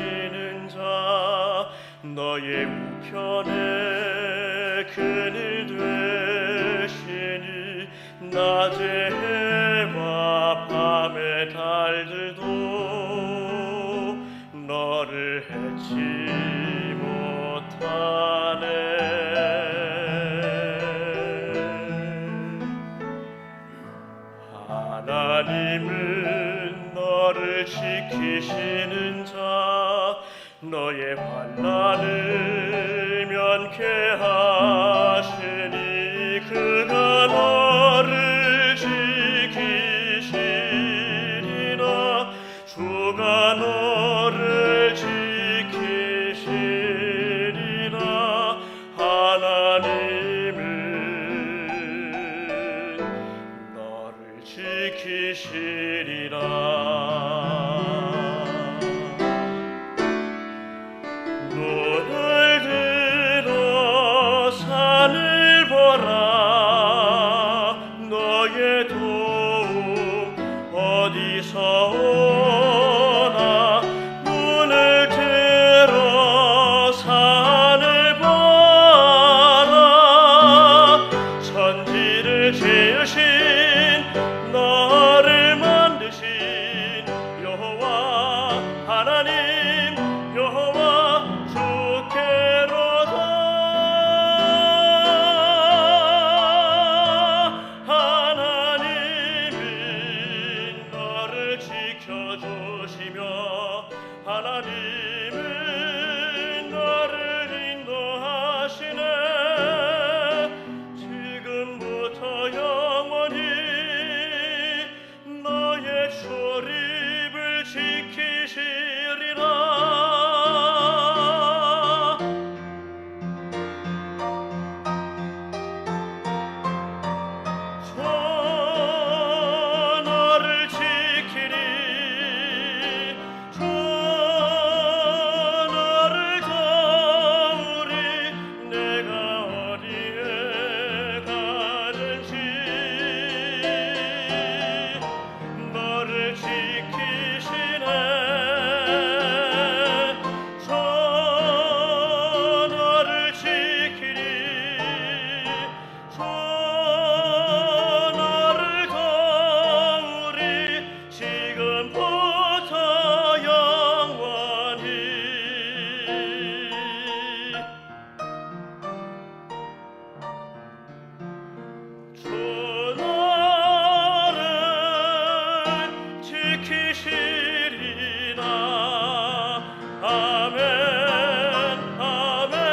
지키시는 자 너의 우편에 그늘 되시니 낮의 해와 밤의 달들도 너를 해치 못하네. 하나님은 너를 지키시는 자 너의 환난을 면케하시니 그가 너를 지키시리라. 주가 너를 지키시리라. 하나님은 너를 지키시리라. 눈을 들어 산을 보라. 너의 도움 어디서 오나. 눈을 들어 산을 보라. 천지를 지으신 너를 만드신 여호와 하나님 여호와 주께로다. 하나님은 너를 지켜주시며 하나님은 너를 인도하시네. 지금부터 영원히 너의 출입을 지키시리라. 저 너를 지키리. 저 너를 도우리. 내가 어디에 가든지 너를 지키시네. 저 너를 지키리. 저 너를 도우리. 지금부터 영원히. 주 너를 지키시리라. 아멘 아멘 아멘.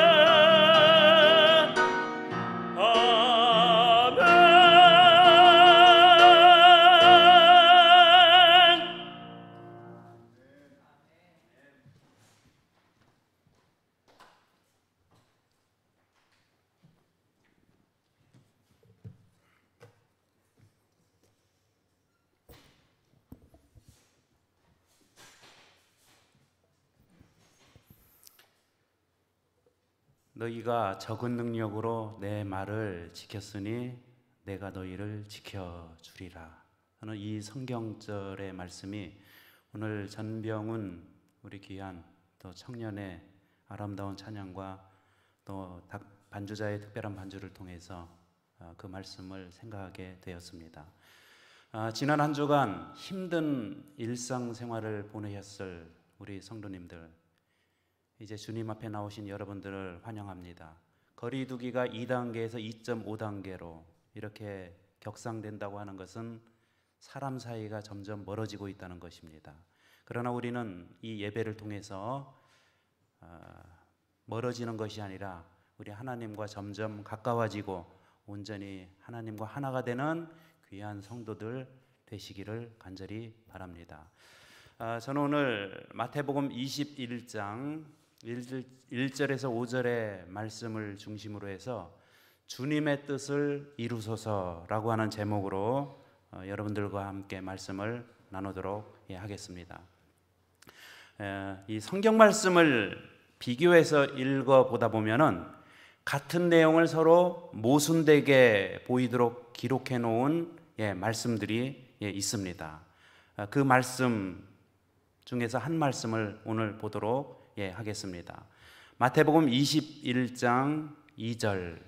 너희가 적은 능력으로 내 말을 지켰으니 내가 너희를 지켜주리라 하는 이 성경절의 말씀이 오늘 전병훈 우리 귀한 또 청년의 아름다운 찬양과 또 반주자의 특별한 반주를 통해서 그 말씀을 생각하게 되었습니다. 지난 한 주간 힘든 일상생활을 보내셨을 우리 성도님들, 이제 주님 앞에 나오신 여러분들을 환영합니다. 거리두기가 2단계에서 2.5단계로 이렇게 격상된다고 하는 것은 사람 사이가 점점 멀어지고 있다는 것입니다. 그러나 우리는 이 예배를 통해서 멀어지는 것이 아니라 우리 하나님과 점점 가까워지고 온전히 하나님과 하나가 되는 귀한 성도들 되시기를 간절히 바랍니다. 저는 오늘 마태복음 21장 1절에서 5절의 말씀을 중심으로 해서 주님의 뜻을 이루소서라고 하는 제목으로 여러분들과 함께 말씀을 나누도록 하겠습니다. 이 성경 말씀을 비교해서 읽어보다 보면은 같은 내용을 서로 모순되게 보이도록 기록해 놓은 말씀들이 있습니다. 그 말씀 중에서 한 말씀을 오늘 보도록 하겠습니다. 마태복음 21장 2절,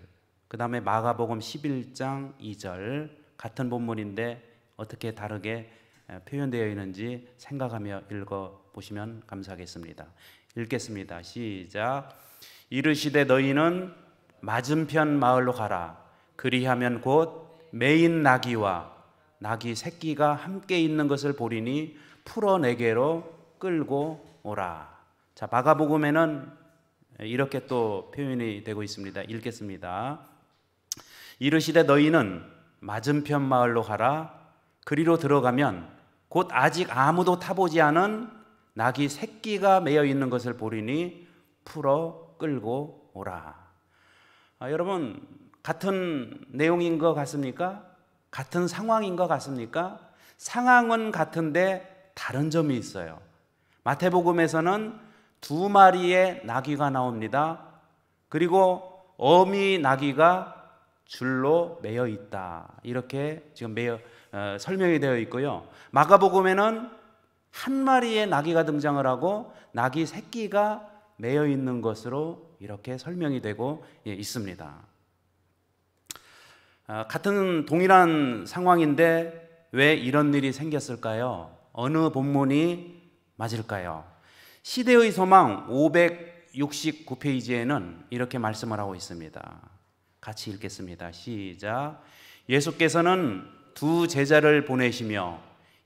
그 다음에 마가복음 11장 2절, 같은 본문인데 어떻게 다르게 표현되어 있는지 생각하며 읽어보시면 감사하겠습니다. 읽겠습니다. 시작. 이르시되 너희는 맞은편 마을로 가라. 그리하면 곧 매인 나귀와 나귀 새끼가 함께 있는 것을 보리니 풀어 내게로 끌고 오라. 자, 마가복음에는 이렇게 또 표현이 되고 있습니다. 읽겠습니다. 이르시되 너희는 맞은편 마을로 가라. 그리로 들어가면 곧 아직 아무도 타보지 않은 나귀 새끼가 매여 있는 것을 보리니 풀어 끌고 오라. 여러분, 같은 내용인 것 같습니까? 같은 상황인 것 같습니까? 상황은 같은데 다른 점이 있어요. 마태복음에서는 2마리의 나귀가 나옵니다. 그리고 어미 나귀가 줄로 매여 있다. 이렇게 지금 설명이 되어 있고요. 마가복음에는 1마리의 나귀가 등장을 하고 나귀 새끼가 매여 있는 것으로 이렇게 설명이 되고 있습니다. 같은 동일한 상황인데 왜 이런 일이 생겼을까요? 어느 본문이 맞을까요? 시대의 소망 569페이지에는 이렇게 말씀을 하고 있습니다. 같이 읽겠습니다. 시작. 예수께서는 2 제자를 보내시며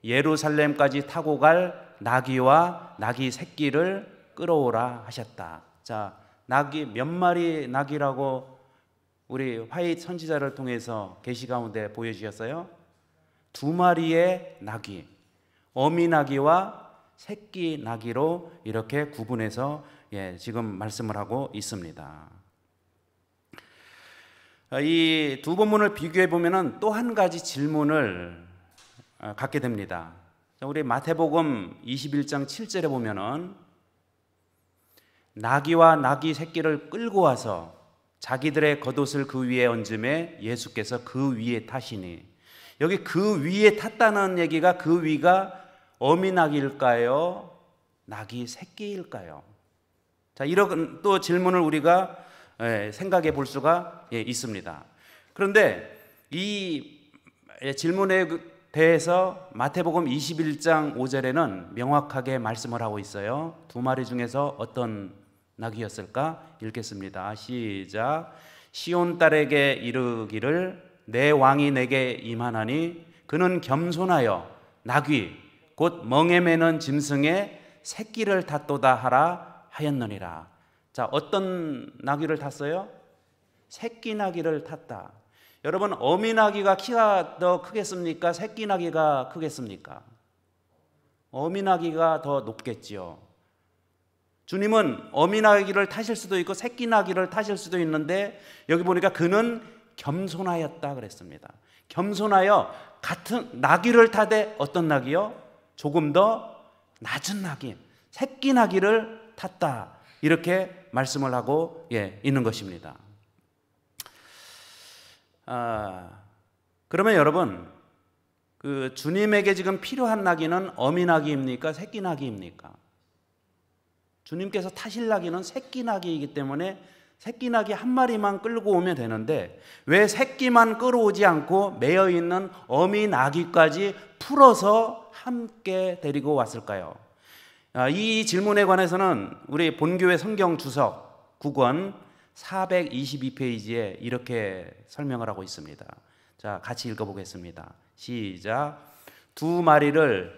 예루살렘까지 타고 갈 나귀와 나귀 새끼를 끌어오라 하셨다. 자, 나귀 몇 마리 나귀라고 우리 화이트 선지자를 통해서 계시 가운데 보여주셨어요? 2마리의 나귀, 어미 나귀와 새끼 나귀로 이렇게 구분해서 지금 말씀을 하고 있습니다. 이 두 본문을 비교해 보면은 또 한 가지 질문을 갖게 됩니다. 우리 마태복음 21장 7절에 보면은 나귀와 나귀 새끼를 끌고 와서 자기들의 겉옷을 그 위에 얹음에 예수께서 그 위에 타시니, 여기 그 위에 탔다는 얘기가 그 위가 어미 나귀일까요? 나귀 새끼일까요? 자, 이런 또 질문을 우리가 생각해 볼 수가 있습니다. 그런데 이 질문에 대해서 마태복음 21장 5절에는 명확하게 말씀을 하고 있어요. 2마리 중에서 어떤 나귀였을까? 읽겠습니다. 시작. 시온 딸에게 이르기를 내 왕이 내게 임하나니 그는 겸손하여 나귀 곧 멍에 매는 짐승의 새끼를 탔도다 하라 하였느니라. 자, 어떤 나귀를 탔어요? 새끼 나귀를 탔다. 여러분, 어미 나귀가 키가 더 크겠습니까? 새끼 나귀가 크겠습니까? 어미 나귀가 더 높겠지요. 주님은 어미 나귀를 타실 수도 있고 새끼 나귀를 타실 수도 있는데 여기 보니까 그는 겸손하였다 그랬습니다. 겸손하여 같은 나귀를 타되 어떤 나귀요? 조금 더 낮은 나귀, 새끼 나귀를 탔다. 이렇게 말씀을 하고 있는 것입니다. 그러면 여러분, 그 주님에게 지금 필요한 나귀는 어미 나귀입니까? 새끼 나귀입니까? 주님께서 타실 나귀는 새끼 나귀이기 때문에 새끼 나귀 1마리만 끌고 오면 되는데 왜 새끼만 끌어오지 않고 매여 있는 어미 나귀까지 풀어서 함께 데리고 왔을까요? 이 질문에 관해서는 우리 본교회 성경 주석 9권 422페이지에 이렇게 설명을 하고 있습니다. 자, 같이 읽어보겠습니다. 시작. 2마리를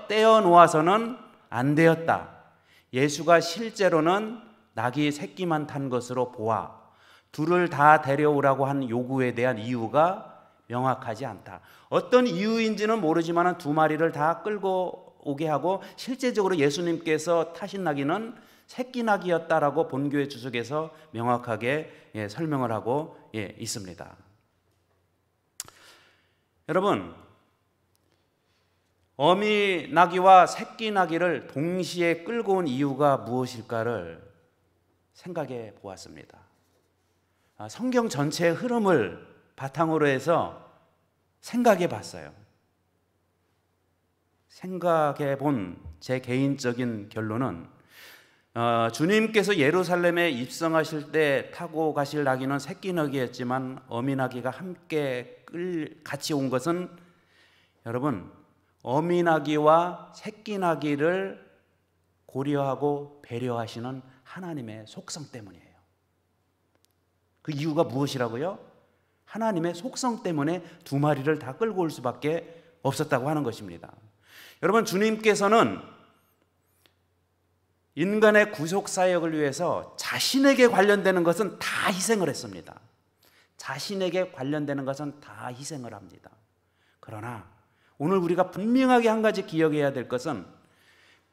떼어 놓아서는 안 되었다. 예수가 실제로는 나귀 새끼만 탄 것으로 보아 둘을 다 데려오라고 한 요구에 대한 이유가 명확하지 않다. 어떤 이유인지는 모르지만 2마리를 다 끌고 오게 하고 실제적으로 예수님께서 타신 나귀는 새끼 나귀였다라고 본교회 주석에서 명확하게 설명을 하고 있습니다. 여러분, 어미 나귀와 새끼 나귀를 동시에 끌고 온 이유가 무엇일까를 생각해 보았습니다. 성경 전체의 흐름을 바탕으로 해서 생각해 봤어요. 생각해 본 제 개인적인 결론은 주님께서 예루살렘에 입성하실 때 타고 가실 나귀는 새끼 나귀였지만 어미 나귀가 함께 같이 온 것은 여러분 어미 나귀와 새끼 나귀를 고려하고 배려하시는 하나님의 속성 때문이에요. 그 이유가 무엇이라고요? 하나님의 속성 때문에 두 마리를 다 끌고 올 수밖에 없었다고 하는 것입니다. 여러분 주님께서는 인간의 구속 사역을 위해서 자신에게 관련되는 것은 다 희생을 했습니다. 자신에게 관련되는 것은 다 희생을 합니다. 그러나 오늘 우리가 분명하게 한 가지 기억해야 될 것은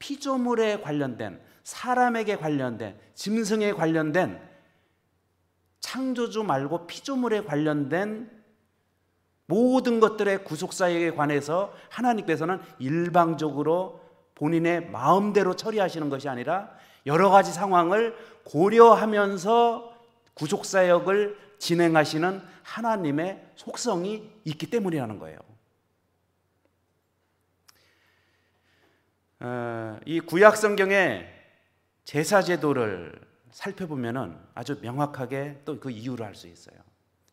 피조물에 관련된, 사람에게 관련된, 짐승에 관련된, 창조주 말고 피조물에 관련된 모든 것들의 구속사역에 관해서 하나님께서는 일방적으로 본인의 마음대로 처리하시는 것이 아니라 여러 가지 상황을 고려하면서 구속사역을 진행하시는 하나님의 속성이 있기 때문이라는 거예요. 이 구약 성경의 제사 제도를 살펴보면 아주 명확하게 또 그 이유를 알 수 있어요.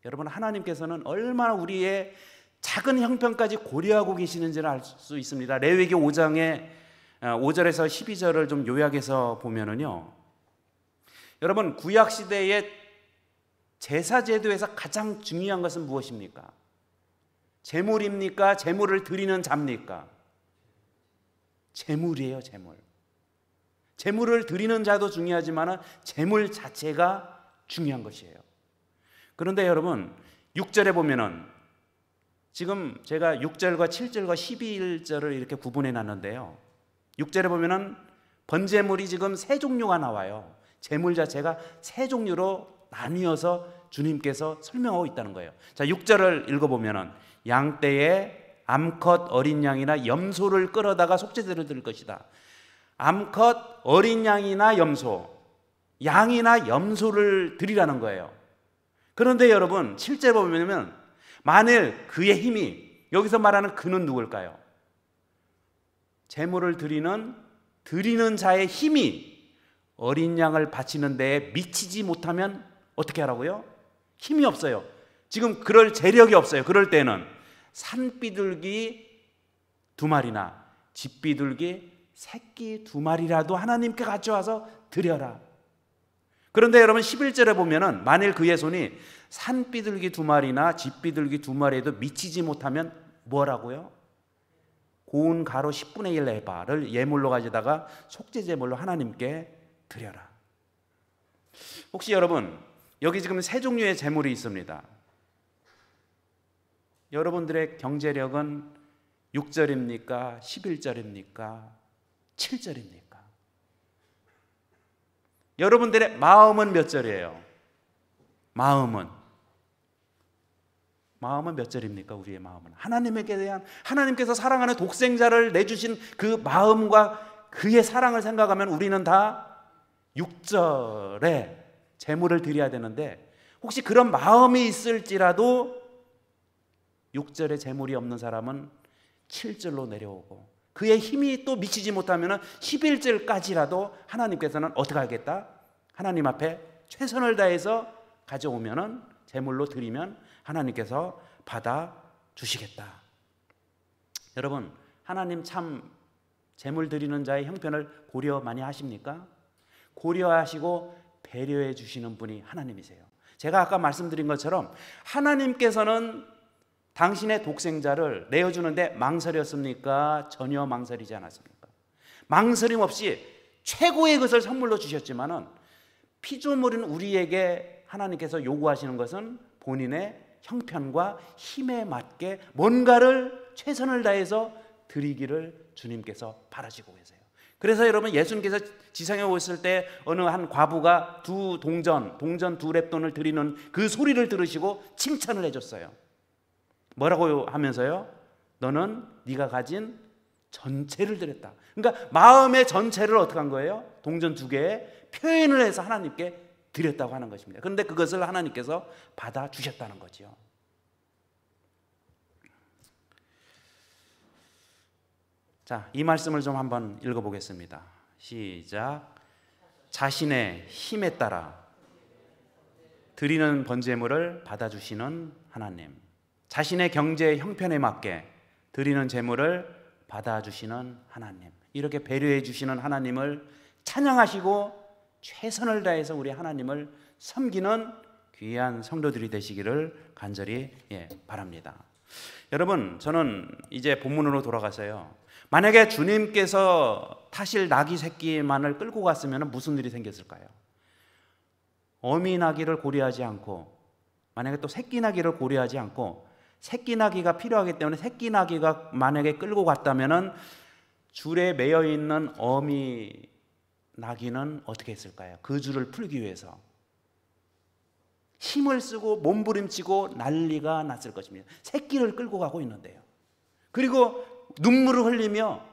여러분 하나님께서는 얼마나 우리의 작은 형편까지 고려하고 계시는지를 알 수 있습니다. 레위기 5장의 5절에서 12절을 좀 요약해서 보면은요, 여러분 구약 시대의 제사 제도에서 가장 중요한 것은 무엇입니까? 제물입니까? 제물을 드리는 자입니까? 제물이에요. 제물을 드리는 자도 중요하지만 제물 자체가 중요한 것이에요. 그런데 여러분 6절에 보면은 지금 제가 6절과 7절과 11절을 이렇게 구분해 놨는데요, 6절에 보면은 번제물이 지금 세 종류가 나와요. 제물 자체가 세 종류로 나뉘어서 주님께서 설명하고 있다는 거예요. 자, 6절을 읽어보면은 양떼에 암컷 어린 양이나 염소를 끌어다가 속죄제를 드릴 것이다. 암컷 어린 양이나 염소, 양이나 염소를 드리라는 거예요. 그런데 여러분 7절 보면 만일 그의 힘이, 여기서 말하는 그는 누굴까요? 제물을 드리는 자의 힘이 어린 양을 바치는 데에 미치지 못하면 어떻게 하라고요? 힘이 없어요. 지금 그럴 재력이 없어요. 그럴 때는 산비둘기 2마리나 집비둘기 새끼 2마리라도 하나님께 가져와서 드려라. 그런데 여러분 11절에 보면은 만일 그의 손이 산비둘기 2마리나 집비둘기 2마리에도 미치지 못하면 뭐라고요? 고운 가루 10분의 1 에바를 예물로 가져다가 속죄제물로 하나님께 드려라. 혹시 여러분 여기 지금 세 종류의 제물이 있습니다. 여러분들의 경제력은 6절입니까? 11절입니까? 7절입니까? 여러분들의 마음은 몇 절이에요? 마음은 몇 절입니까? 우리의 마음은 하나님에게 대한, 하나님께서 사랑하는 독생자를 내주신 그 마음과 그의 사랑을 생각하면 우리는 다 6절에 제물을 드려야 되는데, 혹시 그런 마음이 있을지라도 6절에 제물이 없는 사람은 7절로 내려오고, 그의 힘이 또 미치지 못하면 11절까지라도 하나님께서는 어떻게 하겠다? 하나님 앞에 최선을 다해서 가져오면은, 제물로 드리면 하나님께서 받아 주시겠다. 여러분, 하나님 참 제물 드리는 자의 형편을 고려 많이 하십니까? 고려하시고 배려해 주시는 분이 하나님이세요. 제가 아까 말씀드린 것처럼 하나님께서는 당신의 독생자를 내어주는데 망설였습니까? 전혀 망설이지 않았습니까? 망설임 없이 최고의 것을 선물로 주셨지만은, 피조물인 우리에게 하나님께서 요구하시는 것은 본인의 형편과 힘에 맞게 뭔가를 최선을 다해서 드리기를 주님께서 바라시고 계세요. 그래서 여러분, 예수님께서 지상에 오셨을 때 어느 한 과부가 동전 2렙돈을 드리는 그 소리를 들으시고 칭찬을 해줬어요. 뭐라고 하면서요? 너는 네가 가진 전체를 드렸다. 그러니까 마음의 전체를 어떻게 한 거예요? 동전 2개에 표현을 해서 하나님께 드렸다고 하는 것입니다. 그런데 그것을 하나님께서 받아주셨다는 거죠. 자, 이 말씀을 좀 한번 읽어보겠습니다. 시작. 자신의 힘에 따라 드리는 번제물을 받아주시는 하나님, 자신의 경제 형편에 맞게 드리는 제물을 받아주시는 하나님, 이렇게 배려해 주시는 하나님을 찬양하시고 최선을 다해서 우리 하나님을 섬기는 귀한 성도들이 되시기를 간절히 바랍니다. 여러분, 저는 이제 본문으로 돌아가서요, 만약에 주님께서 타실 나귀 새끼만을 끌고 갔으면 무슨 일이 생겼을까요? 어미 나귀를 고려하지 않고, 만약에 또 새끼 나귀를 고려하지 않고 새끼 나귀가 필요하기 때문에 새끼 나귀가 만약에 끌고 갔다면 줄에 매여 있는 어미 나귀는 어떻게 했을까요? 그 줄을 풀기 위해서 힘을 쓰고 몸부림치고 난리가 났을 것입니다. 새끼를 끌고 가고 있는데요. 그리고 눈물을 흘리며,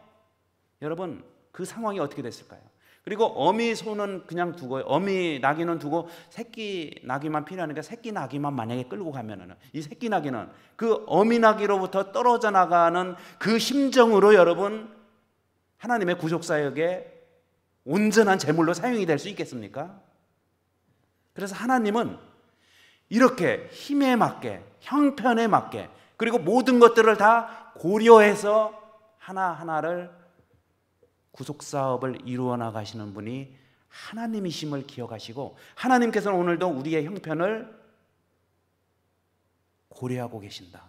여러분 그 상황이 어떻게 됐을까요? 그리고 어미 소는 그냥 두고, 어미 나귀는 두고 새끼 나귀만 필요하니까 새끼 나귀만 만약에 끌고 가면은 이 새끼 나귀는 그 어미 나귀로부터 떨어져 나가는 그 심정으로 여러분 하나님의 구속 사역에 온전한 제물로 사용이 될 수 있겠습니까? 그래서 하나님은 이렇게 힘에 맞게, 형편에 맞게, 그리고 모든 것들을 다 고려해서 하나하나를 구속사업을 이루어 나가시는 분이 하나님이심을 기억하시고, 하나님께서는 오늘도 우리의 형편을 고려하고 계신다.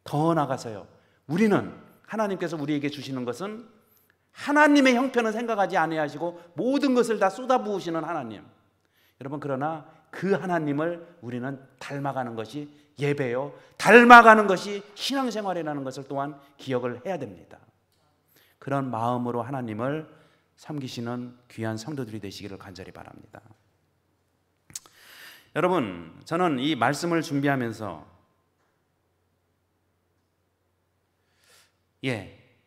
더 나아가서요, 우리는 하나님께서 우리에게 주시는 것은 하나님의 형편은 생각하지 아니하시고 모든 것을 다 쏟아부으시는 하나님. 여러분, 그러나 그 하나님을 우리는 닮아가는 것이 예배요, 닮아가는 것이 신앙생활이라는 것을 또한 기억을 해야 됩니다. 그런 마음으로 하나님을 섬기시는 귀한 성도들이 되시기를 간절히 바랍니다. 여러분, 저는 이 말씀을 준비하면서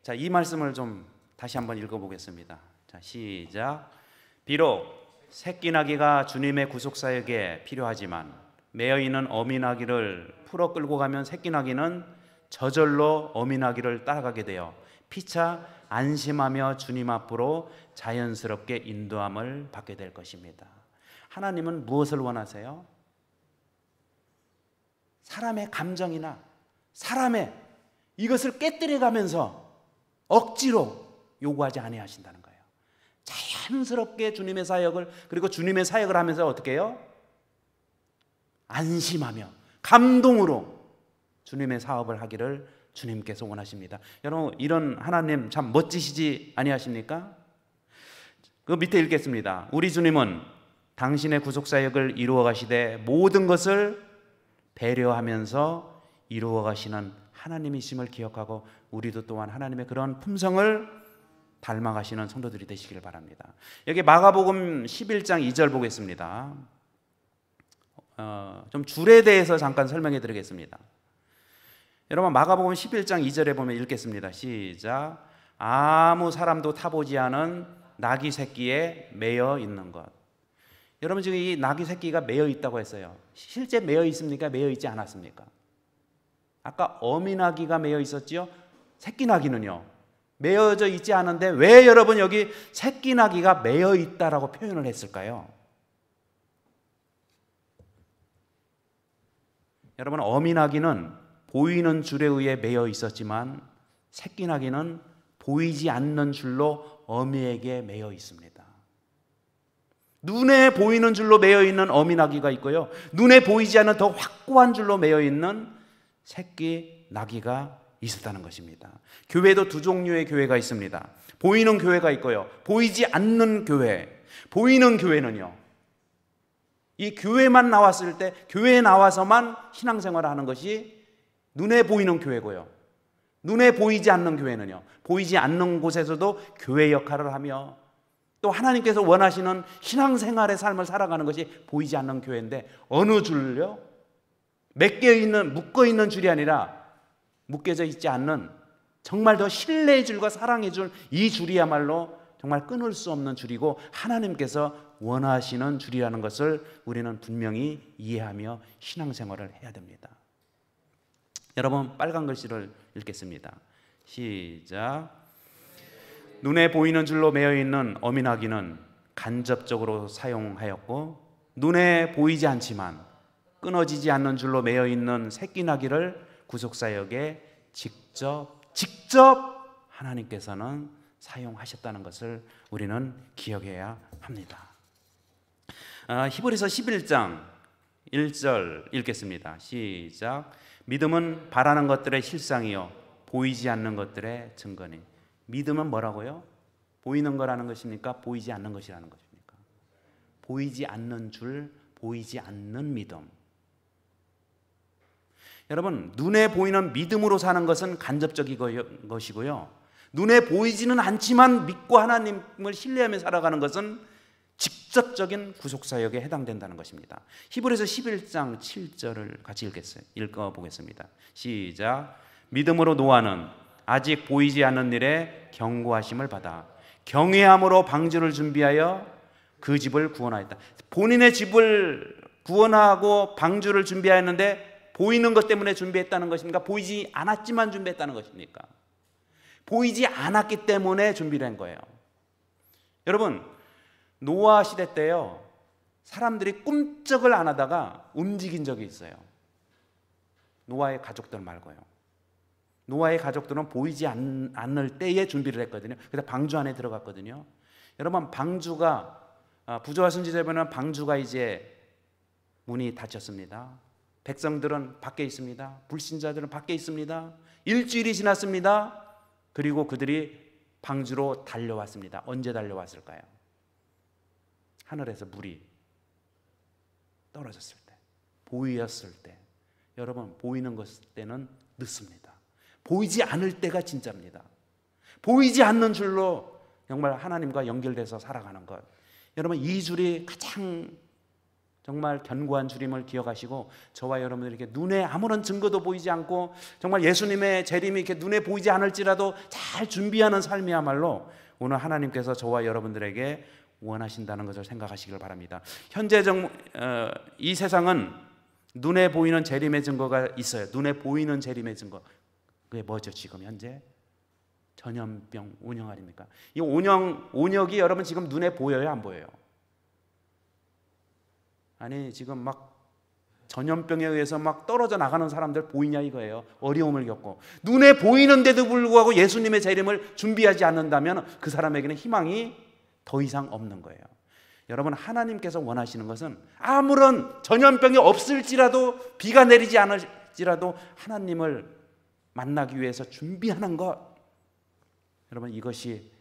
자, 이 말씀을 좀 다시 한번 읽어보겠습니다. 자, 시작. 비록 새끼 나귀가 주님의 구속사역에 필요하지만 매여 있는 어미 나귀를 풀어 끌고 가면 새끼 나귀는 저절로 어미 나귀를 따라가게 되어 피차 안심하며 주님 앞으로 자연스럽게 인도함을 받게 될 것입니다. 하나님은 무엇을 원하세요? 사람의 감정이나 사람의 이것을 깨뜨려가면서 억지로 요구하지 아니하신다는 거예요. 자연스럽게 주님의 사역을, 그리고 주님의 사역을 하면서 어떻게 해요? 안심하며 감동으로 주님의 사업을 하기를 주님께서 원하십니다. 여러분, 이런 하나님 참 멋지시지 아니하십니까? 그 밑에 읽겠습니다. 우리 주님은 당신의 구속사역을 이루어 가시되 모든 것을 배려하면서 이루어 가시는 하나님이심을 기억하고 우리도 또한 하나님의 그런 품성을 닮아가시는 성도들이 되시길 바랍니다. 여기 마가복음 11장 2절 보겠습니다. 좀 줄에 대해서 잠깐 설명해 드리겠습니다. 여러분, 마가복음 11장 2절에 보면 읽겠습니다. 시작. 아무 사람도 타보지 않은 나귀 새끼에 매여 있는 것. 여러분, 지금 이 나귀 새끼가 매여 있다고 했어요. 실제 매여 있습니까? 매여 있지 않았습니까? 아까 어미 나귀가 매여 있었지요? 새끼 나귀는요, 매여져 있지 않은데 왜 여러분 여기 새끼 나귀가 매여 있다라고 표현을 했을까요? 여러분, 어미 나귀는 보이는 줄에 의해 매여 있었지만 새끼 나귀는 보이지 않는 줄로 어미에게 매여 있습니다. 눈에 보이는 줄로 매여 있는 어미 나귀가 있고요, 눈에 보이지 않는 더 확고한 줄로 매여 있는 새끼 나귀가 있었다는 것입니다. 교회도 두 종류의 교회가 있습니다. 보이는 교회가 있고요, 보이지 않는 교회. 보이는 교회는요, 이 교회만 나왔을 때, 교회에 나와서만 신앙생활을 하는 것이 눈에 보이는 교회고요, 눈에 보이지 않는 교회는요, 보이지 않는 곳에서도 교회 역할을 하며 또 하나님께서 원하시는 신앙생활의 삶을 살아가는 것이 보이지 않는 교회인데, 어느 줄요? 묶어있는 줄이 아니라 묶여져 있지 않는 정말 더 신뢰의 줄과 사랑의 줄, 이 줄이야말로 정말 끊을 수 없는 줄이고 하나님께서 원하시는 줄이라는 것을 우리는 분명히 이해하며 신앙생활을 해야 됩니다. 여러분, 빨간 글씨를 읽겠습니다. 시작. 눈에 보이는 줄로 매여 있는 어미나귀는 간접적으로 사용하였고, 눈에 보이지 않지만 끊어지지 않는 줄로 매여 있는 새끼나귀를 구속사역에 직접 하나님께서는 사용하셨다는 것을 우리는 기억해야 합니다. 히브리서 11장 1절 읽겠습니다. 시작. 믿음은 바라는 것들의 실상이요 보이지 않는 것들의 증거니. 믿음은 뭐라고요? 보이는 거라는 것입니까? 보이지 않는 것이라는 것입니까? 보이지 않는 줄, 보이지 않는 믿음. 여러분, 눈에 보이는 믿음으로 사는 것은 간접적인 것이고요, 눈에 보이지는 않지만 믿고 하나님을 신뢰하며 살아가는 것은 직접적인 구속사역에 해당된다는 것입니다. 히브리서 11장 7절을 같이 읽어보겠습니다. 시작. 믿음으로 노아는 아직 보이지 않는 일에 경고하심을 받아 경외함으로 방주를 준비하여 그 집을 구원하였다. 본인의 집을 구원하고 방주를 준비하였는데 보이는 것 때문에 준비했다는 것입니까? 보이지 않았지만 준비했다는 것입니까? 보이지 않았기 때문에 준비를 한 거예요. 여러분, 노아 시대 때요, 사람들이 꿈쩍을 안 하다가 움직인 적이 있어요. 노아의 가족들 말고요. 노아의 가족들은 보이지 않을 때에 준비를 했거든요. 그래서 방주 안에 들어갔거든요. 여러분, 방주가 부조와 순지자에 보면 방주가 이제 문이 닫혔습니다. 백성들은 밖에 있습니다. 불신자들은 밖에 있습니다. 일주일이 지났습니다. 그리고 그들이 방주로 달려왔습니다. 언제 달려왔을까요? 하늘에서 물이 떨어졌을 때, 보였을 때. 여러분, 보이는 것 때는 늦습니다. 보이지 않을 때가 진짜입니다. 보이지 않는 줄로 정말 하나님과 연결돼서 살아가는 것. 여러분, 이 줄이 가장 정말 견고한 줄임을 기억하시고, 저와 여러분들에게 눈에 아무런 증거도 보이지 않고 정말 예수님의 재림이 이렇게 눈에 보이지 않을지라도 잘 준비하는 삶이야말로 오늘 하나님께서 저와 여러분들에게 원하신다는 것을 생각하시길 바랍니다. 현재 이 세상은 눈에 보이는 재림의 증거가 있어요. 눈에 보이는 재림의 증거. 그게 뭐죠? 지금 현재 전염병 온역 아닙니까? 이 온역이 여러분 지금 눈에 보여요, 안 보여요? 아니, 지금 막 전염병에 의해서 막 떨어져 나가는 사람들 보이냐 이거예요. 어려움을 겪고 눈에 보이는데도 불구하고 예수님의 재림을 준비하지 않는다면 그 사람에게는 희망이 더 이상 없는 거예요. 여러분, 하나님께서 원하시는 것은 아무런 전염병이 없을지라도, 비가 내리지 않을지라도 하나님을 만나기 위해서 준비하는 것. 여러분, 이것이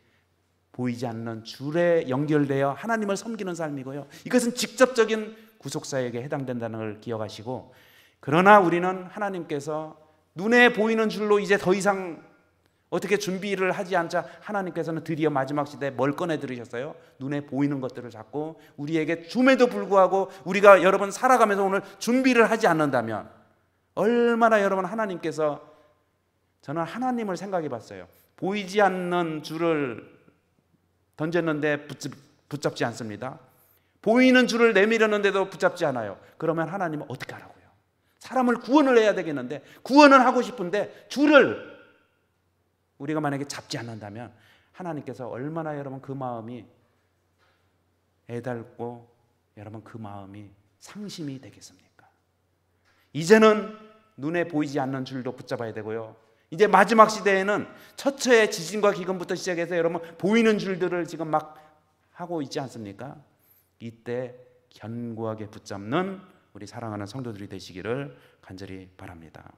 보이지 않는 줄에 연결되어 하나님을 섬기는 삶이고요, 이것은 직접적인 구속사역에 해당된다는 걸 기억하시고, 그러나 우리는 하나님께서 눈에 보이는 줄로 이제 더 이상 어떻게 준비를 하지 않자 하나님께서는 드디어 마지막 시대에 뭘 꺼내 들으셨어요? 눈에 보이는 것들을 잡고 우리에게 줌에도 불구하고 우리가 여러분 살아가면서 오늘 준비를 하지 않는다면 얼마나 여러분 하나님께서, 저는 하나님을 생각해 봤어요. 보이지 않는 줄을 던졌는데 붙잡지 않습니다. 보이는 줄을 내밀었는데도 붙잡지 않아요. 그러면 하나님은 어떻게 하라고요? 사람을 구원을 해야 되겠는데, 구원을 하고 싶은데 줄을 우리가 만약에 잡지 않는다면 하나님께서 얼마나 여러분 그 마음이 애달고 여러분 그 마음이 상심이 되겠습니까? 이제는 눈에 보이지 않는 줄도 붙잡아야 되고요, 이제 마지막 시대에는 처처의 지진과 기근부터 시작해서 여러분 보이는 줄들을 지금 막 하고 있지 않습니까? 이때 견고하게 붙잡는 우리 사랑하는 성도들이 되시기를 간절히 바랍니다.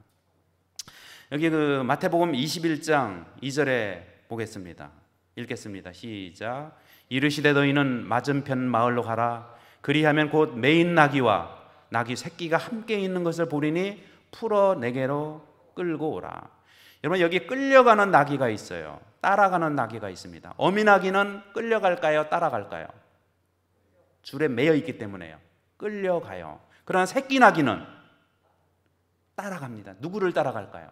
여기 그 마태복음 21장 2절에 보겠습니다. 읽겠습니다. 시작. 이르시되 너희는 맞은편 마을로 가라. 그리하면 곧 매인 나귀와 나귀 새끼가 함께 있는 것을 보리니 풀어 내게로 끌고 오라. 여러분, 여기 끌려가는 나귀가 있어요. 따라가는 나귀가 있습니다. 어미 나귀는 끌려갈까요? 따라갈까요? 줄에 매여 있기 때문에요. 끌려가요. 그러나 새끼 나귀는 따라갑니다. 누구를 따라갈까요?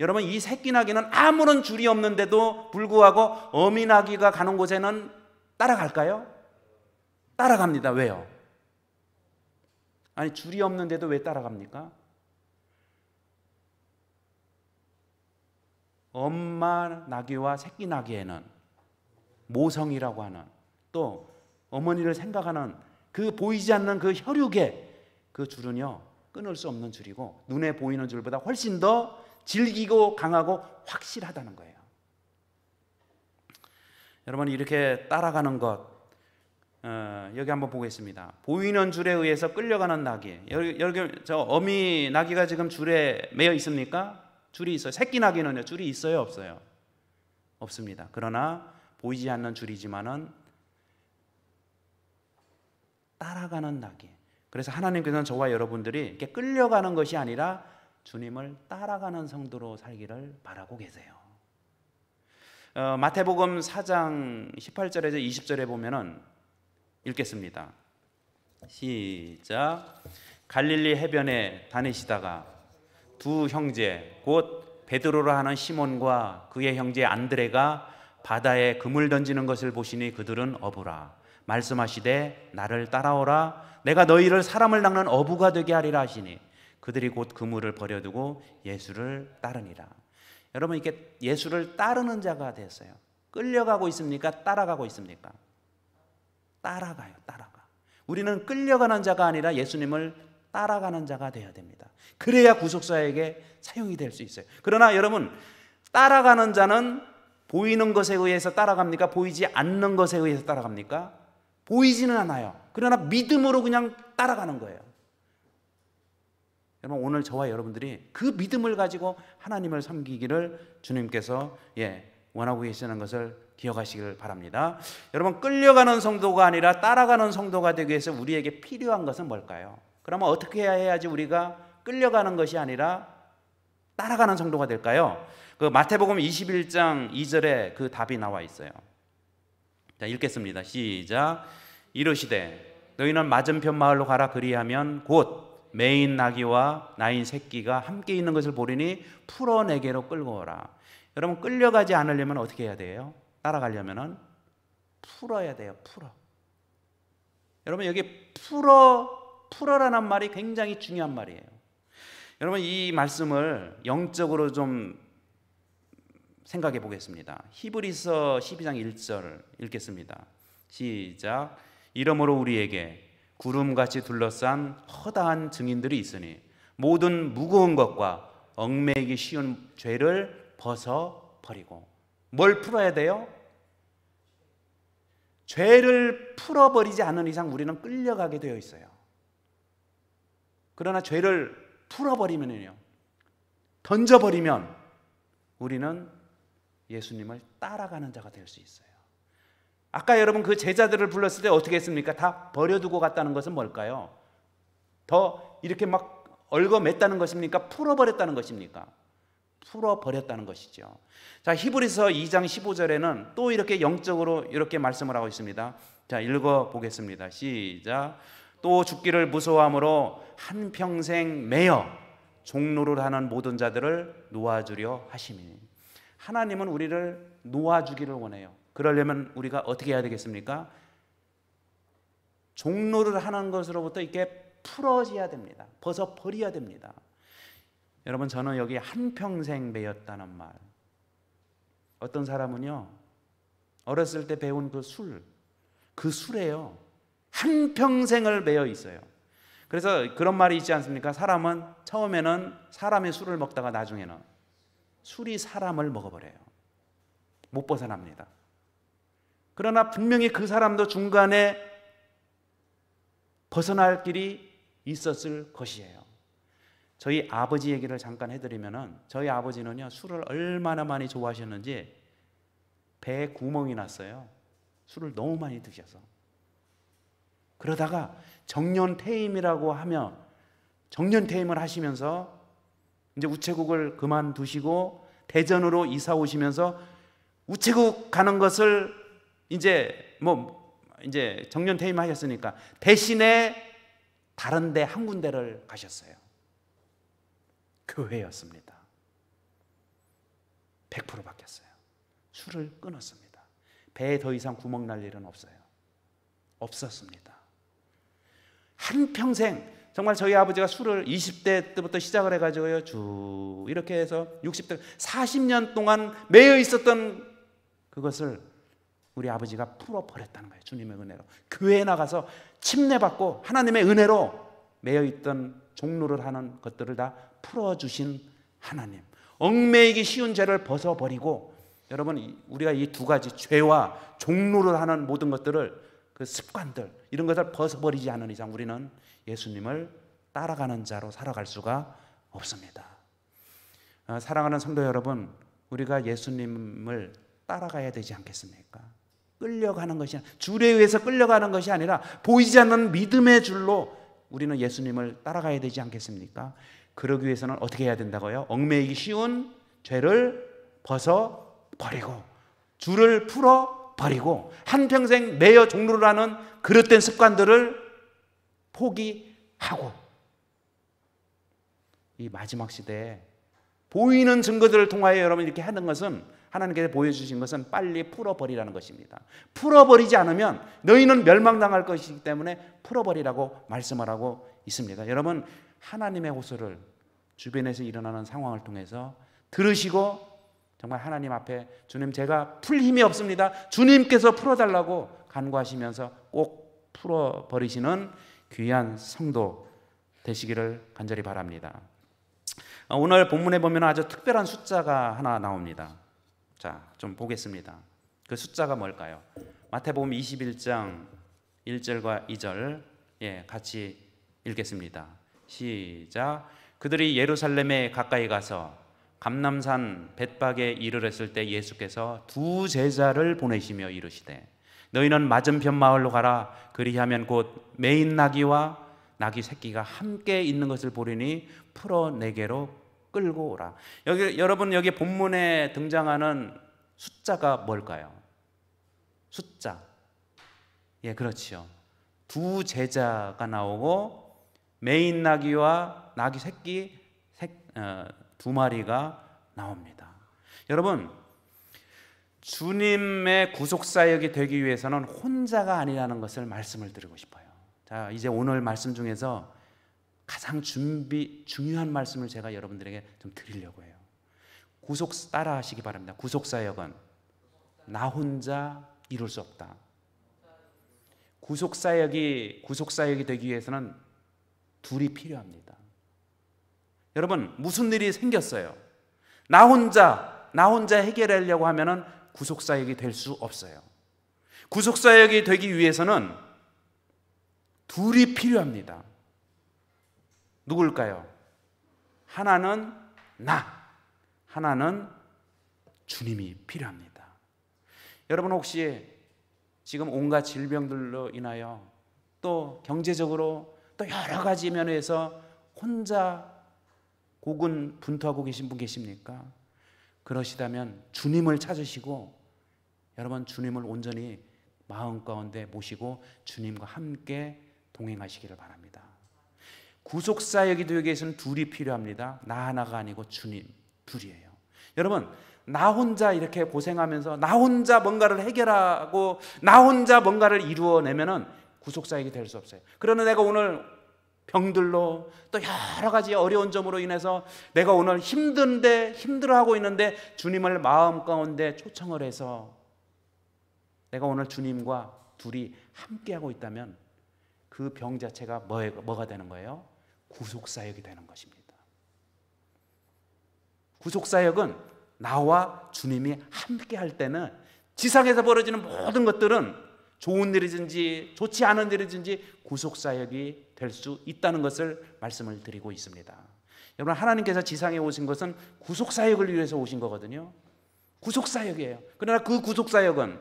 여러분, 이 새끼 나귀는 아무런 줄이 없는데도 불구하고 어미 나귀가 가는 곳에는 따라갈까요? 따라갑니다. 왜요? 아니, 줄이 없는데도 왜 따라갑니까? 엄마 나귀와 새끼 나귀에는 모성이라고 하는, 또 어머니를 생각하는 그 보이지 않는 그 혈육의 그 줄은요 끊을 수 없는 줄이고, 눈에 보이는 줄보다 훨씬 더 질기고 강하고 확실하다는 거예요. 여러분, 이렇게 따라가는 것, 여기 한번 보겠습니다. 보이는 줄에 의해서 끌려가는 나귀. 여기 저 어미 나귀가 지금 줄에 매여 있습니까? 줄이 있어요. 새끼 나귀는요 줄이 있어요, 없어요? 없습니다. 그러나 보이지 않는 줄이지만은 따라가는 나귀. 그래서 하나님께서는 저와 여러분들이 이렇게 끌려가는 것이 아니라 주님을 따라가는 성도로 살기를 바라고 계세요. 마태복음 4장 18절에서 20절에 보면은 읽겠습니다. 시작. 갈릴리 해변에 다니시다가 두 형제 곧 베드로라 하는 시몬과 그의 형제 안드레가 바다에 그물 던지는 것을 보시니 그들은 어부라. 말씀하시되 나를 따라오라. 내가 너희를 사람을 낚는 어부가 되게 하리라 하시니 그들이 곧 그물을 버려두고 예수를 따르니라. 여러분, 이게 예수를 따르는 자가 됐어요. 끌려가고 있습니까? 따라가고 있습니까? 따라가요. 따라가. 우리는 끌려가는 자가 아니라 예수님을 따라가는 자가 되어야 됩니다. 그래야 구속사에게 사용이 될 수 있어요. 그러나 여러분, 따라가는 자는 보이는 것에 의해서 따라갑니까? 보이지 않는 것에 의해서 따라갑니까? 보이지는 않아요. 그러나 믿음으로 그냥 따라가는 거예요. 여러분, 오늘 저와 여러분들이 그 믿음을 가지고 하나님을 섬기기를 주님께서 원하고 계시는 것을 기억하시길 바랍니다. 여러분, 끌려가는 성도가 아니라 따라가는 성도가 되기 위해서 우리에게 필요한 것은 뭘까요? 그러면 어떻게 해야지 우리가 끌려가는 것이 아니라 따라가는 성도가 될까요? 그 마태복음 21장 2절에 그 답이 나와 있어요. 자, 읽겠습니다. 시작. 이르시되 너희는 맞은편 마을로 가라. 그리하면 곧 매인 나귀와 나인 새끼가 함께 있는 것을 보리니 풀어 내게로 끌고 오라. 여러분, 끌려가지 않으려면 어떻게 해야 돼요? 따라가려면 풀어야 돼요. 풀어. 여러분, 여기 풀어라는 말이 굉장히 중요한 말이에요. 여러분, 이 말씀을 영적으로 좀 생각해 보겠습니다. 히브리서 12장 1절 읽겠습니다. 시작. 이러므로 우리에게 구름같이 둘러싼 허다한 증인들이 있으니 모든 무거운 것과 얽매이기 쉬운 죄를 벗어버리고. 뭘 풀어야 돼요? 죄를 풀어버리지 않는 이상 우리는 끌려가게 되어 있어요. 그러나 죄를 풀어버리면요, 던져버리면 우리는 예수님을 따라가는 자가 될 수 있어요. 아까 여러분 그 제자들을 불렀을 때 어떻게 했습니까? 다 버려두고 갔다는 것은 뭘까요? 더 이렇게 막 얽어맸다는 것입니까? 풀어버렸다는 것입니까? 풀어버렸다는 것이죠. 자, 히브리서 2장 15절에는 또 이렇게 영적으로 이렇게 말씀을 하고 있습니다. 자, 읽어보겠습니다. 시작. 또 죽기를 무서워함으로 한평생 매여 종로를 하는 모든 자들을 놓아주려 하시니. 하나님은 우리를 놓아주기를 원해요. 그러려면 우리가 어떻게 해야 되겠습니까? 종로를 하는 것으로부터 이렇게 풀어져야 됩니다. 벗어버려야 됩니다. 여러분, 저는 여기 한평생 매였다는 말, 어떤 사람은요 어렸을 때 배운 그 술에요 한평생을 매여 있어요. 그래서 그런 말이 있지 않습니까? 사람은 처음에는 사람의 술을 먹다가 나중에는 술이 사람을 먹어버려요. 못 벗어납니다. 그러나 분명히 그 사람도 중간에 벗어날 길이 있었을 것이에요. 저희 아버지 얘기를 잠깐 해드리면은, 저희 아버지는요 술을 얼마나 많이 좋아하셨는지 배에 구멍이 났어요. 술을 너무 많이 드셔서. 그러다가 정년퇴임이라고 하며 정년퇴임을 하시면서 이제 우체국을 그만두시고 대전으로 이사 오시면서 우체국 가는 것을 이제 정년퇴임 하셨으니까 대신에 다른 데 한 군데를 가셨어요. 교회였습니다. 100% 바뀌었어요. 술을 끊었습니다. 배에 더 이상 구멍 날 일은 없어요. 없었습니다. 한평생 정말 저희 아버지가 술을 20대 때부터 시작을 해가지고요, 쭉 이렇게 해서 60대 40년 동안 매여 있었던 그것을 우리 아버지가 풀어버렸다는 거예요. 주님의 은혜로 교회에 나가서 침례받고 하나님의 은혜로 매여 있던 종로를 하는 것들을 다 풀어주신 하나님, 얽매이기 쉬운 죄를 벗어버리고, 여러분 우리가 이 두 가지 죄와 종로를 하는 모든 것들을, 그 습관들 이런 것을 벗어버리지 않는 이상 우리는 예수님을 따라가는 자로 살아갈 수가 없습니다. 사랑하는 성도 여러분, 우리가 예수님을 따라가야 되지 않겠습니까? 끌려가는 것이, 줄에 의해서 끌려가는 것이 아니라 보이지 않는 믿음의 줄로 우리는 예수님을 따라가야 되지 않겠습니까? 그러기 위해서는 어떻게 해야 된다고요? 얽매이기 쉬운 죄를 벗어버리고 줄을 풀어버리고 한평생 매여 종로를 하는 그릇된 습관들을 포기하고, 이 마지막 시대에 보이는 증거들을 통하여 여러분 이렇게 하는 것은, 하나님께서 보여주신 것은 빨리 풀어버리라는 것입니다. 풀어버리지 않으면 너희는 멸망당할 것이기 때문에 풀어버리라고 말씀을 하고 있습니다. 여러분, 하나님의 호소를 주변에서 일어나는 상황을 통해서 들으시고 정말 하나님 앞에, 주님 제가 풀 힘이 없습니다, 주님께서 풀어달라고 간구하시면서 꼭 풀어버리시는 귀한 성도 되시기를 간절히 바랍니다. 오늘 본문에 보면 아주 특별한 숫자가 하나 나옵니다. 자, 좀 보겠습니다. 그 숫자가 뭘까요? 마태복음 21장 1절과 2절 같이 읽겠습니다. 시작. 그들이 예루살렘에 가까이 가서 감람산 벳박에 이르렀을 때 예수께서 두 제자를 보내시며 이르시되 너희는 맞은편 마을로 가라. 그리하면 곧 매인 나귀와 나귀 새끼가 함께 있는 것을 보리니 풀어 내게로 끌고 오라. 여러분 여기 본문에 등장하는 숫자가 뭘까요? 숫자. 예, 그렇죠. 두 제자가 나오고 매인 나귀와 나귀 새끼 두 마리가 나옵니다. 여러분, 주님의 구속사역이 되기 위해서는 혼자가 아니라는 것을 말씀을 드리고 싶어요. 자, 이제 오늘 말씀 중에서 가장 중요한 말씀을 제가 여러분들에게 좀 드리려고 해요. 따라 하시기 바랍니다. 구속사역은 나 혼자 이룰 수 없다. 구속사역이 되기 위해서는 둘이 필요합니다. 여러분, 무슨 일이 생겼어요. 나 혼자 해결하려고 하면은 구속사역이 될 수 없어요. 구속사역이 되기 위해서는 둘이 필요합니다. 누굴까요? 하나는 나, 하나는 주님이 필요합니다. 여러분 혹시 지금 온갖 질병들로 인하여 또 경제적으로 또 여러 가지 면에서 혼자 고군분투하고 계신 분 계십니까? 그러시다면 주님을 찾으시고 여러분 주님을 온전히 마음 가운데 모시고 주님과 함께 동행하시기를 바랍니다. 구속사역이 되기 위해서는 둘이 필요합니다. 나 하나가 아니고 주님 둘이에요. 여러분, 나 혼자 이렇게 고생하면서 나 혼자 뭔가를 해결하고 나 혼자 뭔가를 이루어내면은 구속사역이 될 수 없어요. 그러나 내가 오늘 병들로 또 여러 가지 어려운 점으로 인해서 내가 오늘 힘들어하고 있는데 주님을 마음 가운데 초청을 해서 내가 오늘 주님과 둘이 함께하고 있다면 그 병 자체가 뭐가 되는 거예요? 구속사역이 되는 것입니다. 구속사역은 나와 주님이 함께 할 때는 지상에서 벌어지는 모든 것들은 좋은 일이든지 좋지 않은 일이든지 구속사역이 될 수 있다는 것을 말씀을 드리고 있습니다. 여러분, 하나님께서 지상에 오신 것은 구속사역을 위해서 오신 거거든요. 구속사역이에요. 그러나 그 구속사역은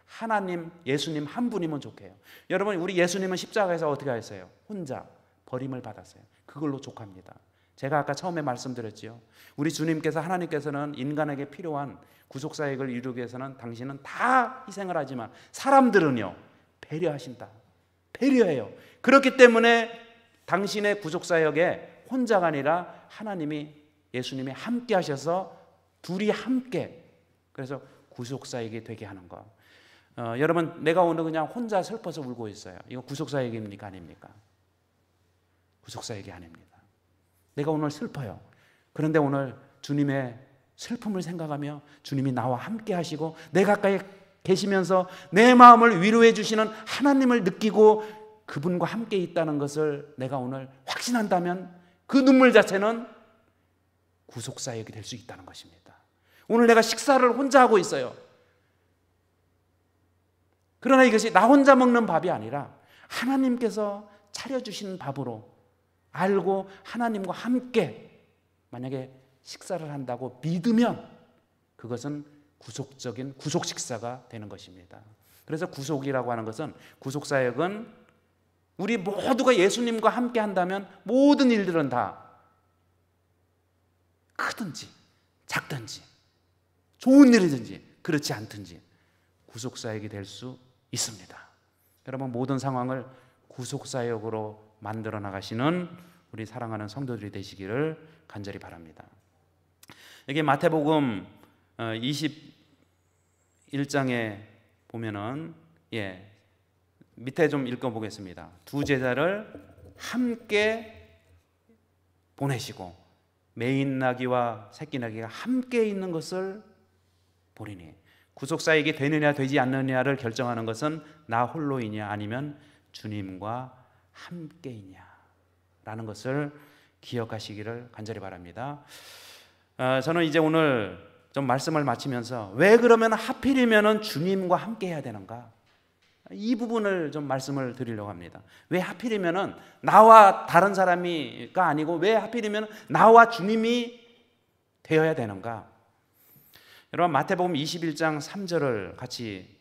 하나님, 예수님 한 분이면 족해요. 여러분, 우리 예수님은 십자가에서 어떻게 하셨어요? 혼자 버림을 받았어요. 그걸로 족합니다. 제가 아까 처음에 말씀드렸지요. 우리 주님께서, 하나님께서는 인간에게 필요한 구속사역을 이루기 위해서는 당신은 다 희생을 하지만 사람들은요 배려하신다. 배려해요. 그렇기 때문에 당신의 구속사역에 혼자가 아니라 하나님이, 예수님이 함께 하셔서 둘이 함께, 그래서 구속사역이 되게 하는 거. 여러분, 내가 오늘 그냥 혼자 슬퍼서 울고 있어요. 이거 구속사역입니까? 아닙니까? 구속사역이 아닙니다. 내가 오늘 슬퍼요. 그런데 오늘 주님의 슬픔을 생각하며 주님이 나와 함께 하시고 내 가까이 계시면서 내 마음을 위로해 주시는 하나님을 느끼고 그분과 함께 있다는 것을 내가 오늘 확신한다면 그 눈물 자체는 구속사역이 될 수 있다는 것입니다. 오늘 내가 식사를 혼자 하고 있어요. 그러나 이것이 나 혼자 먹는 밥이 아니라 하나님께서 차려주신 밥으로 알고 하나님과 함께 만약에 식사를 한다고 믿으면 그것은 구속적인 구속 식사가 되는 것입니다. 그래서 구속이라고 하는 것은, 구속사역은 우리 모두가 예수님과 함께 한다면 모든 일들은 다 크든지 작든지 좋은 일이든지 그렇지 않든지 구속사역이 될 수 있습니다. 여러분, 모든 상황을 구속사역으로 만들어 나가시는 우리 사랑하는 성도들이 되시기를 간절히 바랍니다. 여기 마태복음 21장에 보면은 밑에 좀 읽어보겠습니다. 두 제자를 함께 보내시고 메인 나귀와 새끼 나귀가 함께 있는 것을 보리니, 구속사역이 되느냐 되지 않느냐를 결정하는 것은 나 홀로이냐 아니면 주님과 함께이냐 라는 것을 기억하시기를 간절히 바랍니다. 저는 이제 오늘 좀 말씀을 마치면서 왜 그러면 하필이면 주님과 함께 해야 되는가, 이 부분을 좀 말씀을 드리려고 합니다. 왜 하필이면 나와 다른 사람이가 아니고 왜 하필이면 나와 주님이 되어야 되는가. 여러분, 마태복음 21장 3절을 같이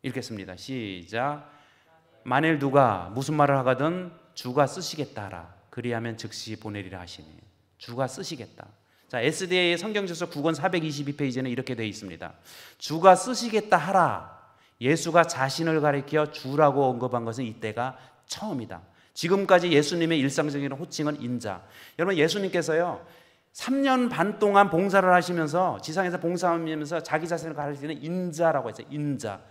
읽겠습니다. 시작. 만일 누가 무슨 말을 하거든 주가 쓰시겠다 하라. 그리하면 즉시 보내리라 하시니. 주가 쓰시겠다. 자, SDA 성경지서 9권 422페이지에는 이렇게 되어 있습니다. 주가 쓰시겠다 하라. 예수가 자신을 가리켜 주라고 언급한 것은 이때가 처음이다. 지금까지 예수님의 일상적인 호칭은 인자. 여러분, 예수님께서요 3년 반 동안 봉사를 하시면서 지상에서 봉사하면서 자기 자신을 가리키는 인자라고 했어요. 인자.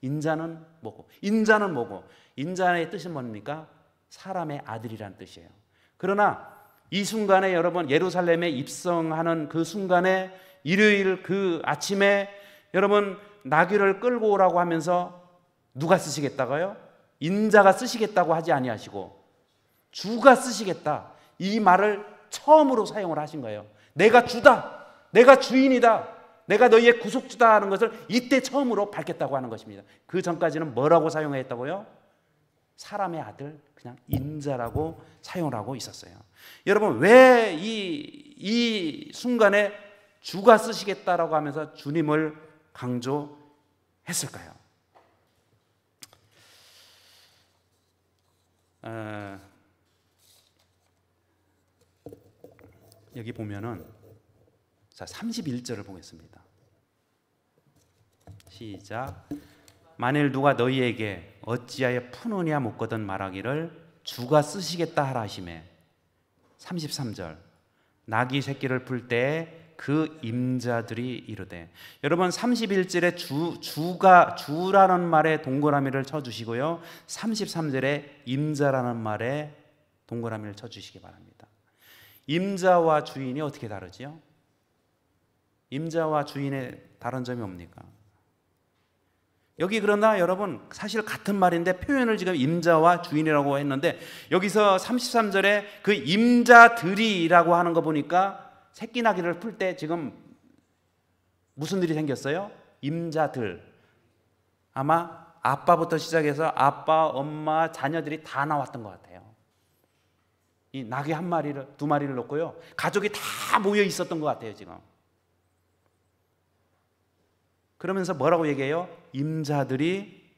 인자는 뭐고? 인자는 뭐고? 인자의 뜻은 뭡니까? 사람의 아들이란 뜻이에요. 그러나 이 순간에 여러분, 예루살렘에 입성하는 그 순간에 일요일 그 아침에 여러분 나귀를 끌고 오라고 하면서 누가 쓰시겠다고요? 인자가 쓰시겠다고 하지 아니하시고 주가 쓰시겠다, 이 말을 처음으로 사용을 하신 거예요. 내가 주다, 내가 주인이다, 내가 너희의 구속주다 하는 것을 이때 처음으로 밝혔다고 하는 것입니다. 그 전까지는 뭐라고 사용했다고요? 사람의 아들, 그냥 인자라고 사용을 하고 있었어요. 여러분, 왜 이 순간에 주가 쓰시겠다라고 하면서 주님을 강조했을까요? 여기 보면은, 자, 31절을 보겠습니다. 시작. 만일 누가 너희에게 어찌하여 푸느냐 묻거든 말하기를 주가 쓰시겠다 하라 하시매. 33절. 나귀 새끼를 풀 때에 그 임자들이 이르되. 여러분, 31절에 주라는 말에 동그라미를 쳐주시고요, 33절에 임자라는 말에 동그라미를 쳐주시기 바랍니다. 임자와 주인이 어떻게 다르지요? 임자와 주인의 다른 점이 뭡니까? 여기 그러나 여러분 사실 같은 말인데 표현을 지금 임자와 주인이라고 했는데 여기서 33절에 그 임자들이라고 하는 거 보니까 새끼 나귀를 풀 때 지금 무슨 일이 생겼어요? 임자들. 아마 아빠부터 시작해서 아빠, 엄마, 자녀들이 다 나왔던 것 같아요. 이 나귀 한 마리를, 두 마리를 놓고요, 가족이 다 모여 있었던 것 같아요 지금. 그러면서 뭐라고 얘기해요? 임자들이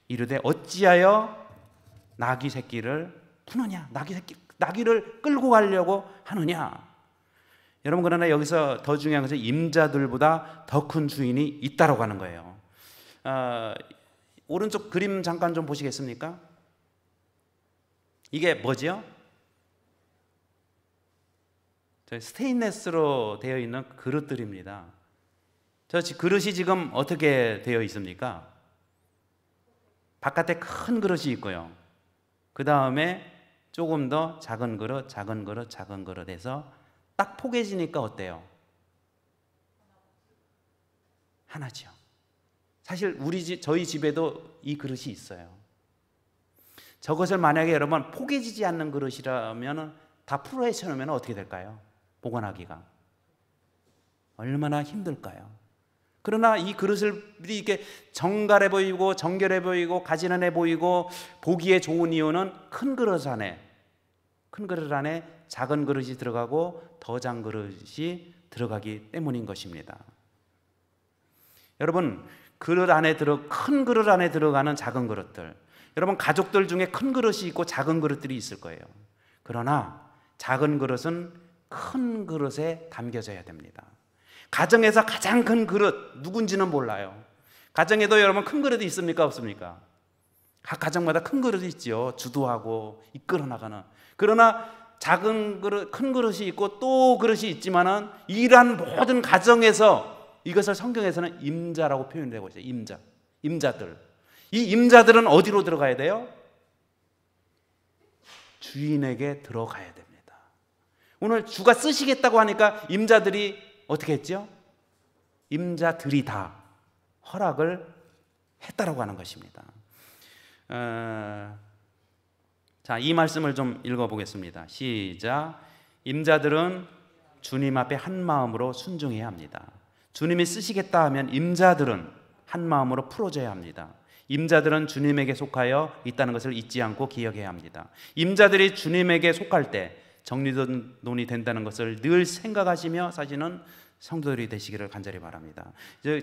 이르되 어찌하여 나귀 새끼를 푸느냐, 나귀를 끌고 가려고 하느냐. 여러분, 그러나 여기서 더 중요한 것은 임자들보다 더 큰 주인이 있다라고 하는 거예요. 오른쪽 그림 잠깐 좀 보시겠습니까? 이게 뭐죠? 스테인레스로 되어 있는 그릇들입니다. 저 그릇이 지금 어떻게 되어 있습니까? 바깥에 큰 그릇이 있고요, 그 다음에 조금 더 작은 그릇, 작은 그릇, 작은 그릇 해서 딱 포개지니까 어때요? 하나죠. 사실 저희 집에도 이 그릇이 있어요. 저것을 만약에 여러분 포개지지 않는 그릇이라면 다 풀어 헤쳐놓으면 어떻게 될까요? 보관하기가 얼마나 힘들까요? 그러나 이 그릇을 이렇게 정갈해 보이고 정결해 보이고 가지런해 보이고 보기에 좋은 이유는 큰 그릇 안에 작은 그릇이 들어가고 더 작은 그릇이 들어가기 때문인 것입니다. 여러분, 큰 그릇 안에 들어가는 작은 그릇들, 여러분 가족들 중에 큰 그릇이 있고 작은 그릇들이 있을 거예요. 그러나 작은 그릇은 큰 그릇에 담겨져야 됩니다. 가정에서 가장 큰 그릇 누군지는 몰라요. 가정에도 여러분 큰 그릇이 있습니까? 없습니까? 각 가정마다 큰 그릇이 있죠. 주도하고 이끌어 나가는. 그러나 작은 그릇, 큰 그릇이 있고 또 그릇이 있지만은 이러한 모든 가정에서 이것을 성경에서는 임자라고 표현되고 있어요. 임자들. 이 임자들은 어디로 들어가야 돼요? 주인에게 들어가야 됩니다. 오늘 주가 쓰시겠다고 하니까 임자들이 어떻게 했죠? 임자들이 다 허락을 했다라고 하는 것입니다. 자, 이 말씀을 좀 읽어보겠습니다. 시작. 임자들은 주님 앞에 한 마음으로 순종해야 합니다. 주님이 쓰시겠다 하면 임자들은 한 마음으로 풀어줘야 합니다. 임자들은 주님에게 속하여 있다는 것을 잊지 않고 기억해야 합니다. 임자들이 주님에게 속할 때 정리돈이 된다는 것을 늘 생각하시며 사시는 성도들이 되시기를 간절히 바랍니다.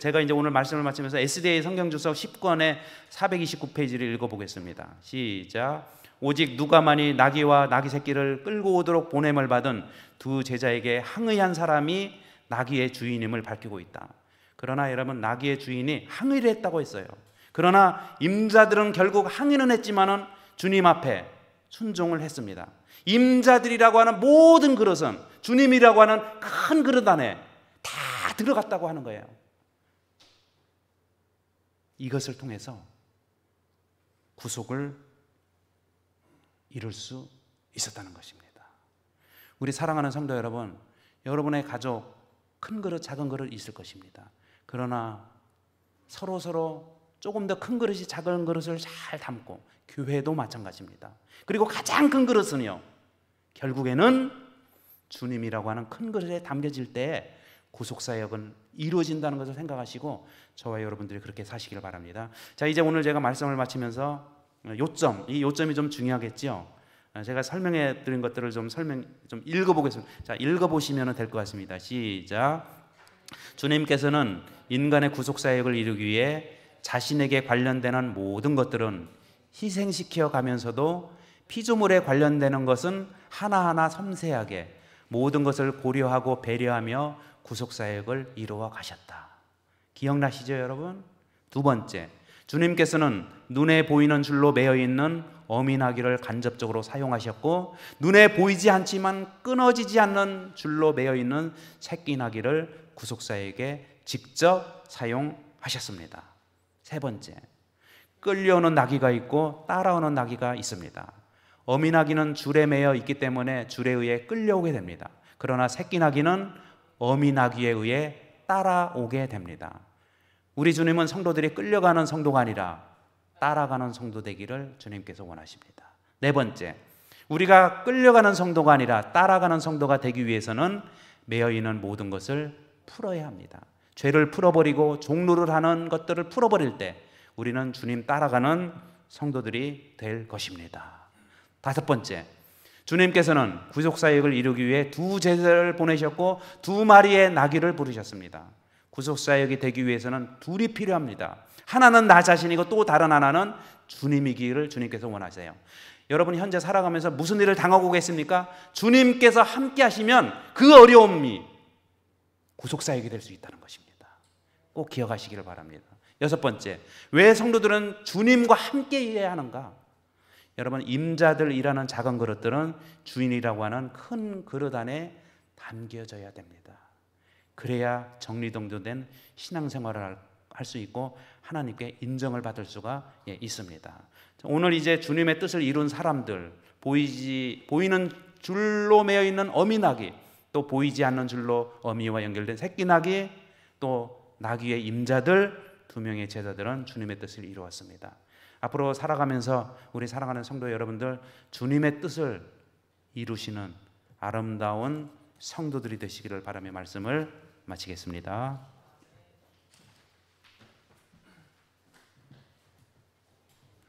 제가 이제 오늘 말씀을 마치면서 SDA 성경주석 10권의 429페이지를 읽어보겠습니다. 시작. 오직 누가만이 나귀와 나귀 새끼를 끌고 오도록 보냄을 받은 두 제자에게 항의한 사람이 나귀의 주인임을 밝히고 있다. 그러나 여러분, 나귀의 주인이 항의를 했다고 했어요. 그러나 임자들은 결국 항의는 했지만은 주님 앞에 순종을 했습니다. 임자들이라고 하는 모든 그릇은 주님이라고 하는 큰 그릇 안에 다 들어갔다고 하는 거예요. 이것을 통해서 구속을 이룰 수 있었다는 것입니다. 우리 사랑하는 성도 여러분, 여러분의 가족 큰 그릇 작은 그릇 있을 것입니다. 그러나 서로 조금 더 큰 그릇이 작은 그릇을 잘 담고, 교회도 마찬가지입니다. 그리고 가장 큰 그릇은요, 결국에는 주님이라고 하는 큰 그릇에 담겨질 때 구속사역은 이루어진다는 것을 생각하시고 저와 여러분들이 그렇게 사시길 바랍니다. 자, 이제 오늘 제가 말씀을 마치면서 이 요점이 좀 중요하겠죠. 제가 설명해 드린 것들을 좀 읽어보겠습니다. 자, 읽어보시면 될 것 같습니다. 시작. 주님께서는 인간의 구속사역을 이루기 위해 자신에게 관련되는 모든 것들은 희생시켜 가면서도 피조물에 관련되는 것은 하나하나 섬세하게 모든 것을 고려하고 배려하며 구속사역을 이루어 가셨다. 기억나시죠, 여러분? 두 번째, 주님께서는 눈에 보이는 줄로 매여 있는 어미나귀를 간접적으로 사용하셨고, 눈에 보이지 않지만 끊어지지 않는 줄로 매여 있는 새끼나귀를 구속사역에 직접 사용하셨습니다. 세 번째, 끌려오는 나귀가 있고 따라오는 나귀가 있습니다. 어미나귀는 줄에 매여 있기 때문에 줄에 의해 끌려오게 됩니다. 그러나 새끼나귀는 어미나귀에 의해 따라오게 됩니다. 우리 주님은 성도들이 끌려가는 성도가 아니라 따라가는 성도 되기를 주님께서 원하십니다. 네 번째, 우리가 끌려가는 성도가 아니라 따라가는 성도가 되기 위해서는 매여있는 모든 것을 풀어야 합니다. 죄를 풀어버리고 종로를 하는 것들을 풀어버릴 때 우리는 주님 따라가는 성도들이 될 것입니다. 다섯 번째, 주님께서는 구속사역을 이루기 위해 두 제자를 보내셨고 두 마리의 나귀를 부르셨습니다. 구속사역이 되기 위해서는 둘이 필요합니다. 하나는 나 자신이고 또 다른 하나는 주님이기를 주님께서 원하세요. 여러분 현재 살아가면서 무슨 일을 당하고 계십니까? 주님께서 함께 하시면 그 어려움이 구속사역이 될 수 있다는 것입니다. 꼭 기억하시기를 바랍니다. 여섯 번째, 왜 성도들은 주님과 함께 일해야 하는가? 여러분, 임자들이라는 작은 그릇들은 주인이라고 하는 큰 그릇 안에 담겨져야 됩니다. 그래야 정리정돈된 신앙생활을 할 할 수 있고 하나님께 인정을 받을 수가 있습니다. 오늘 이제 주님의 뜻을 이룬 사람들, 보이는 줄로 매어 있는 어미나귀, 또 보이지 않는 줄로 어미와 연결된 새끼나귀, 또 나귀의 임자들 2명의 제자들은 주님의 뜻을 이루었습니다. 앞으로 살아가면서 우리 사랑하는 성도 여러분들, 주님의 뜻을 이루시는 아름다운 성도들이 되시기를 바라며 말씀을 마치겠습니다.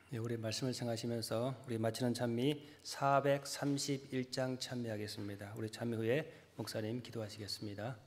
네, 우리 말씀을 생각하시면서 우리 마치는 찬미 431장 찬미하겠습니다. 우리 찬미 후에 목사님 기도하시겠습니다.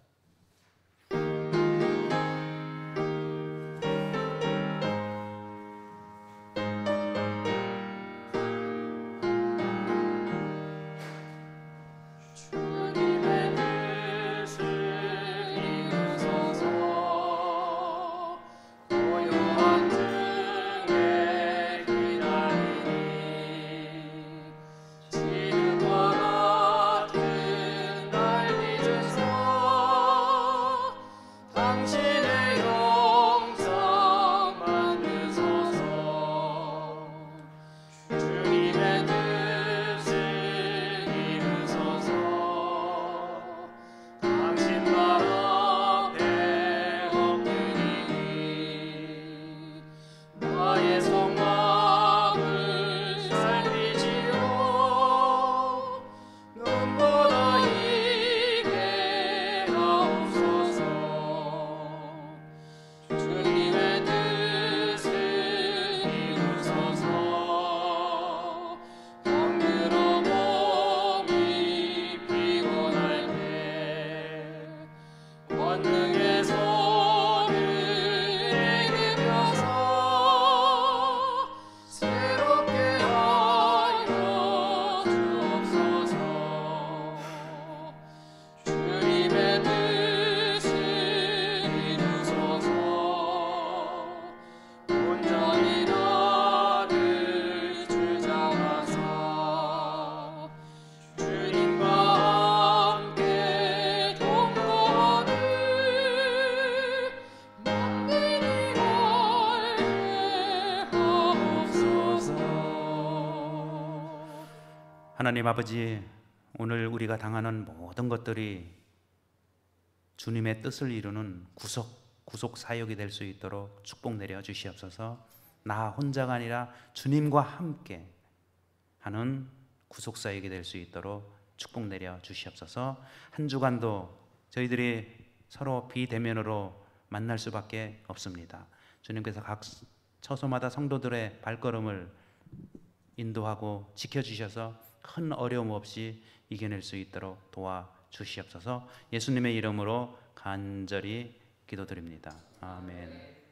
하나님 아버지, 오늘 우리가 당하는 모든 것들이 주님의 뜻을 이루는 구속 사역이 될 수 있도록 축복 내려 주시옵소서. 나 혼자가 아니라 주님과 함께 하는 구속 사역이 될 수 있도록 축복 내려 주시옵소서. 한 주간도 저희들이 서로 비대면으로 만날 수밖에 없습니다. 주님께서 각 처소마다 성도들의 발걸음을 인도하고 지켜주셔서 큰 어려움 없이 이겨낼 수 있도록 도와주시옵소서. 예수님의 이름으로 간절히 기도드립니다. 아멘.